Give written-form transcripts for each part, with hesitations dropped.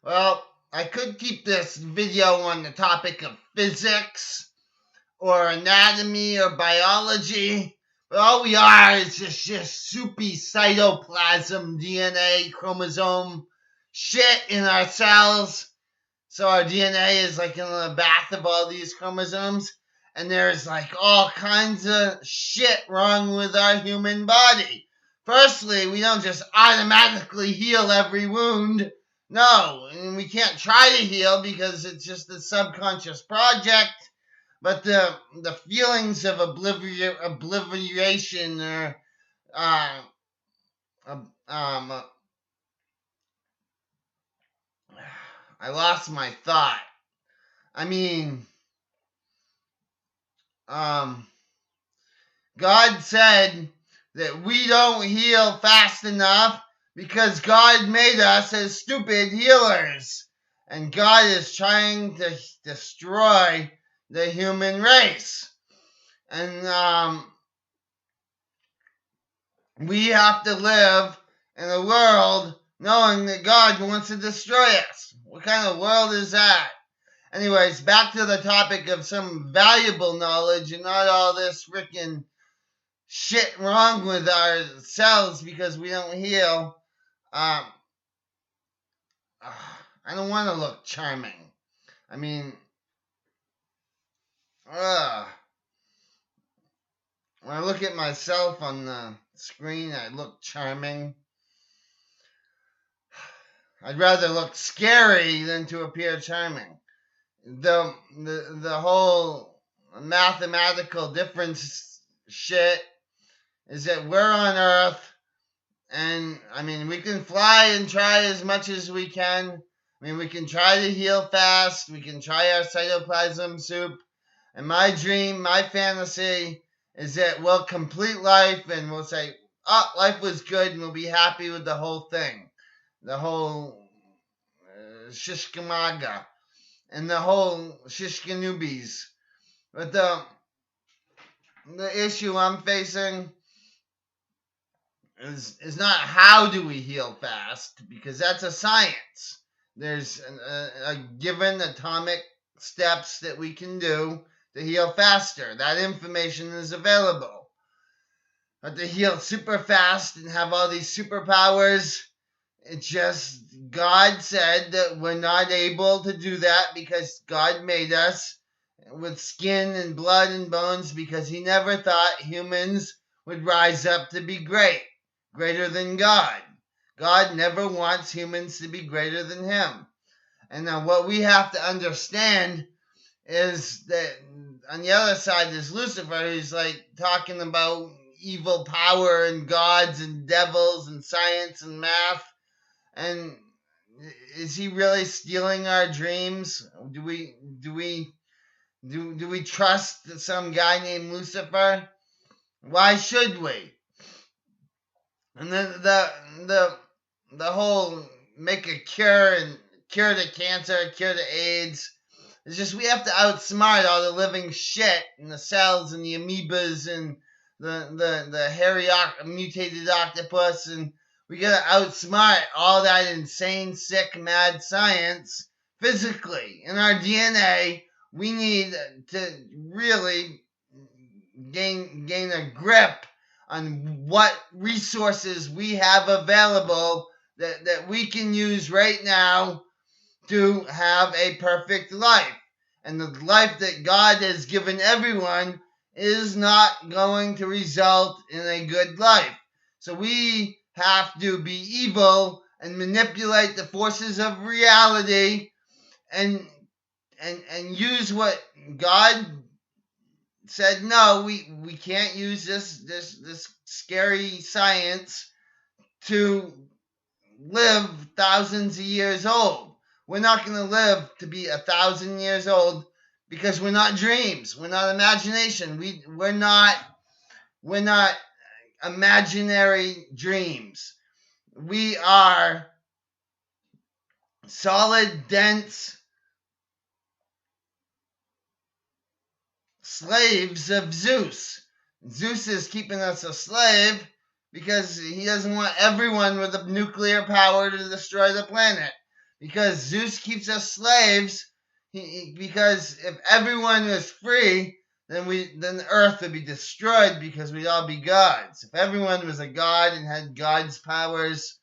Well, I could keep this video on the topic of physics or anatomy or biology, but all we are is just soupy cytoplasm, DNA, chromosome shit in our cells. So our DNA is like in the bath of all these chromosomes, and there's like all kinds of shit wrong with our human body. Firstly, we don't just automatically heal every wound. No, and we can't try to heal because it's just a subconscious project. But the feelings of obliteration or uh, um, I lost my thought. I mean, um, God said that we don't heal fast enough because God made us as stupid healers. And God is trying to destroy the human race. And we have to live in a world knowing that God wants to destroy us. What kind of world is that? Anyways, back to the topic of some valuable knowledge and not all this freaking shit wrong with our cells because we don't heal. Um, I don't want to look charming. I mean, when I look at myself on the screen, I look charming. I'd rather look scary than to appear charming. The whole mathematical difference shit is that we're on Earth, and I mean we can fly and try as much as we can. I mean we can try to heal fast. We can try our cytoplasm soup. And my dream, my fantasy, is that we'll complete life and we'll say, "Oh, life was good," and we'll be happy with the whole thing, the whole shishkamaga, and the whole shishkanubis. But the issue I'm facing is not how do we heal fast, because that's a science. There's a given atomic steps that we can do to heal faster. That information is available. But to heal super fast and have all these superpowers, it's just God said that we're not able to do that because God made us with skin and blood and bones because he never thought humans would rise up to be greater than God. God never wants humans to be greater than him. And now what we have to understand is that on the other side is Lucifer, who's like talking about evil power and gods and devils and science and math. And is he really stealing our dreams? Do we trust some guy named Lucifer? Why should we? And then the whole make a cure and cure to cancer, cure to AIDS. It's just we have to outsmart all the living shit and the cells and the amoebas and the hairy mutated octopus, and we gotta outsmart all that insane, sick, mad science physically. In our DNA, we need to really gain a grip on what resources we have available that we can use right now to have a perfect life. And the life that God has given everyone is not going to result in a good life. So we have to be evil and manipulate the forces of reality and use what God said, no, we can't use this scary science to live thousands of years old. We're not going to live to be 1,000 years old because we're not dreams. We're not imagination. We're not imaginary dreams. We are solid, dense slaves of Zeus. Zeus is keeping us a slave because he doesn't want everyone with a nuclear power to destroy the planet. because Zeus keeps us slaves. Because if everyone was free, then the earth would be destroyed because we'd all be gods. If everyone was a god and had God's powers,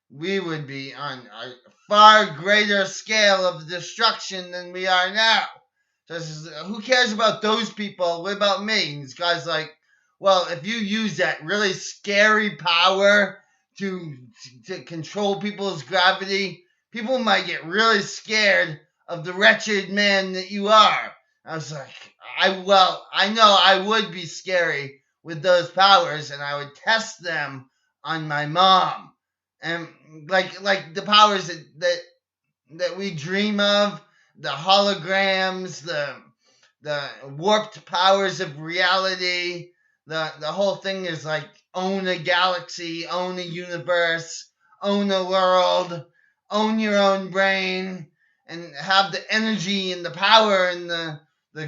we would be on a far greater scale of destruction than we are now. So who cares about those people? What about me? And this guy's like, well, if you use that really scary power to control people's gravity, people might get really scared of the wretched man that you are. I was like, I know I would be scary with those powers, and I would test them on my mom. And like the powers that we dream of, the holograms, the warped powers of reality, the whole thing is like own a galaxy, own a universe, own a world, own your own brain, and have the energy and the power and the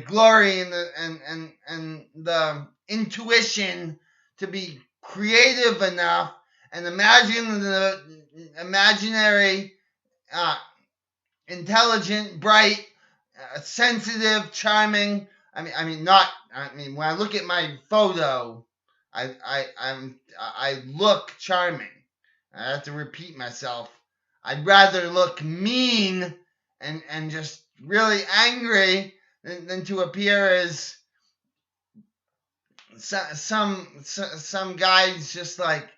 glory and the intuition to be creative enough and imagine the imaginary, intelligent, bright, sensitive, charming. I mean, when I look at my photo, I look charming. I have to repeat myself. I'd rather look mean and just really angry than to appear as some guys just like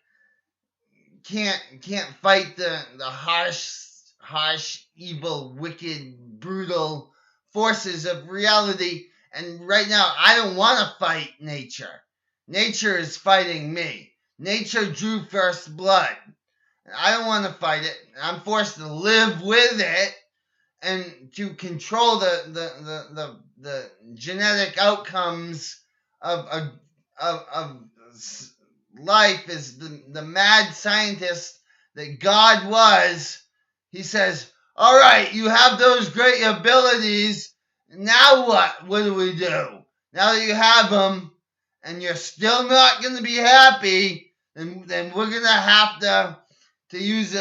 can't fight the harsh, evil, wicked, brutal forces of reality. And right now, I don't want to fight nature. Nature is fighting me. Nature drew first blood. I don't want to fight it. I'm forced to live with it and to control the genetic outcomes of life. Is the mad scientist that God was. He says, all right, you have those great abilities. Now what? What do we do? Now that you have them and you're still not going to be happy, then we're going to have to use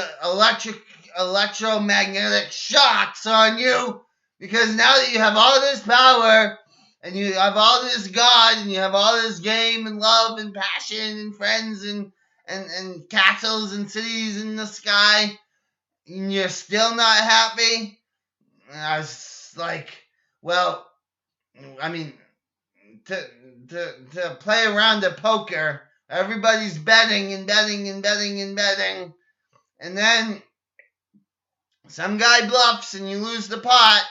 electromagnetic shocks on you, because now that you have all this power and you have all this God and you have all this game and love and passion and friends and castles and cities in the sky, and you're still not happy. And I was like, well, I mean, to play around at poker, everybody's betting and betting and betting and betting, and then some guy bluffs and you lose the pot.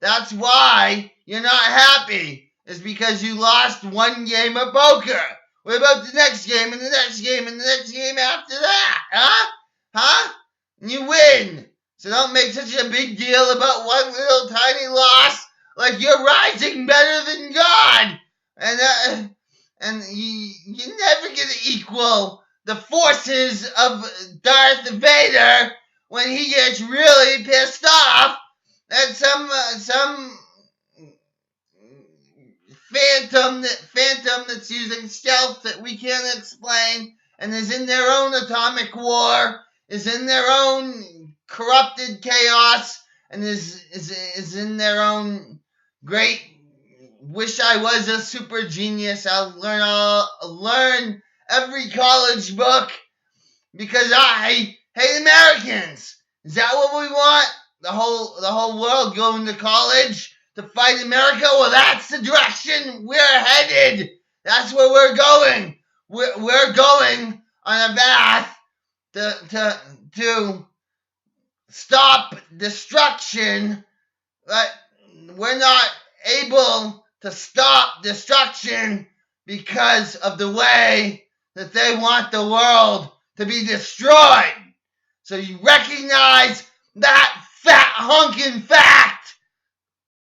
That's why you're not happy. It's because you lost one game of poker. What about the next game and the next game and the next game after that? Huh? You win. So don't make such a big deal about one little tiny loss, like you're rising better than God. And you're never going to equal the forces of Darth Vader when he gets really pissed off at some phantom that's using stealth that we can't explain and is in their own atomic war, is in their own corrupted chaos, and is in their own great wish I was a super genius. I'll learn every college book because I hate Americans. Is that what we want? The whole world going to college to fight America? Well, that's the direction we're headed. That's where we're going. We're going on a path to stop destruction, but we're not able to stop destruction because of the way that they want the world to be destroyed. So you recognize that fat hunkin' fact